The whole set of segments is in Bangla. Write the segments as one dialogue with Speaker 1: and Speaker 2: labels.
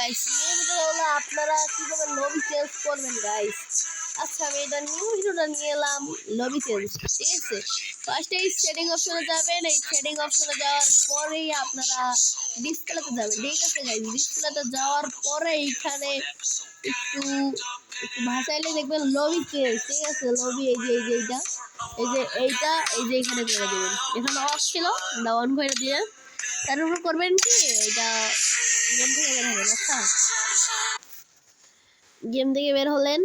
Speaker 1: গাইস, এর ভিতরে হলো আপনারা কিভাবে লবি চেঞ্জ করবেন গাইস। আচ্ছা, আমি এটা নিউ হিরোটা নিয়ে এলাম লবি চেঞ্জ, ঠিক আছে। ফার্স্টে এই সেটিং অপশনে যাবেন, এই সেটিং অপশনে যাওয়ার পরেই আপনারা ডিসপ্লেতে যাবেন, ঠিক আছে গাইস। ডিসপ্লেতে যাওয়ার পরে এইখানে একটু একটু ভাসাইলে দেখবেন লবি চেঞ্জ, ঠিক আছে। লবি এই যে এইটা এই যে এখানে করে দেবেন। এখানে অফ ছিল, অন করে দিয়ে তারপর করবেন কি এটা গেম থেকে বের হবেন। আচ্ছা, গেম থেকে বের হলেন,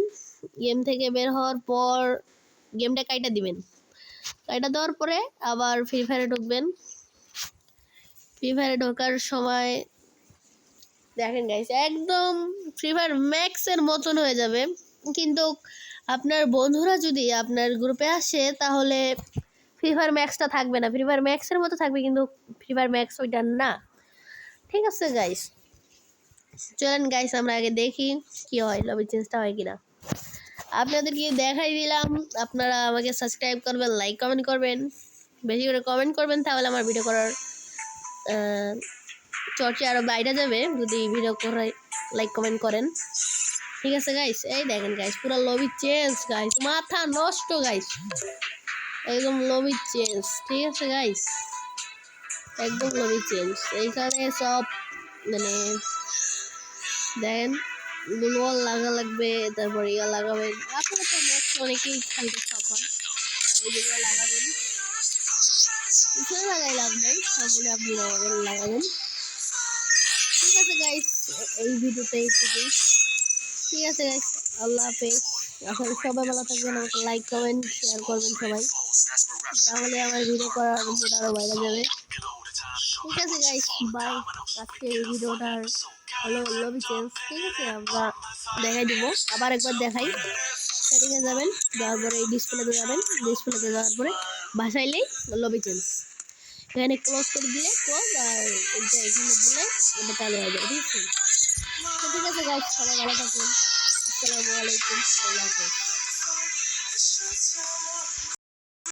Speaker 1: গেম থেকে বের হওয়ার পর গেমটা কাইটা দিবেন। কাইটা দেওয়ার পরে আবার ফ্রি ফায়ারে ঢুকবেন। ফ্রি ফায়ারে ঢোকার সময় দেখেন গাইস, একদম ফ্রি ফায়ার ম্যাক্সের মতন হয়ে যাবে। কিন্তু আপনার বন্ধুরা যদি আপনার গ্রুপে আসে তাহলে ফ্রি ফায়ার ম্যাক্সটা থাকবে না, ফ্রি ফায়ার ম্যাক্সের মতো থাকবে, কিন্তু ফ্রি ফায়ার ম্যাক্স ওইটা না, ঠিক আছে গাইস। চলেন গাইস আমরা আগে দেখি কি হয়, লবি চেঞ্জটা হয় কিনা। আপনাদেরকে দেখাই দিলাম, আপনারা আমাকে সাবস্ক্রাইব করবেন, লাইক কমেন্ট করবেন, বেশি করে কমেন্ট করবেন, তাহলে আমার ভিডিও করার চর্চা আরও বাইরে যাবে যদি ভিডিও করে লাইক কমেন্ট করেন, ঠিক আছে গাইস। এই দেখেন গাইস, পুরো লবি চেঞ্জ গাইস, মাথা নষ্ট গাইস, একদম লবি চেঞ্জ, ঠিক আছে গাইস, একদম লবি চেঞ্জ। এইখানে সব মানে দেখেন গ্লোয়াল লাগা লাগবে, তারপর ইয়া লাগাবেন। আপনারা তো ম্যাক্স অনেকেই খেলতে তখন এই যেগুলো লাগাবেন, কিছু লাগাই লাভ নেই, তারপরে আপনি লাগাবেন, ঠিক আছে গাইস। এই ভিডিওতে এইটুকুই, ঠিক আছে গাইস, আল্লাহ হাফেজ। আসলে সবাই ভালো থাকবেন, আমাকে লাইক কমেন্ট শেয়ার করবেন সবাই, তাহলে আমার ভিডিও করার মুড আরও বাইরে যাবে, ঠিক আছে গাইস, বাই। আজকে এই ভিডিওটার হলো লবি চেঞ্জ, ঠিক আছে। আমরা দেখাই দিব, আবার একবার দেখাই। সেটিংয়ে যাবেন, যাওয়ার পরে এই ডিসপ্লেতে যাবেন, ডিসপ্লেতে যাওয়ার পরে ভাসাইলেই লবি চেঞ্জ, এখানে ক্লোজ করে দিলে ক্লোজ, আর এইটা এখানে দিলে এটা চালু হয়ে যাবে, ঠিক আছে। তো ঠিক আছে গাইস, সবাই ভালো থাকুন, আসসালামু আলাইকুম, আল্লাহ হাফেজ।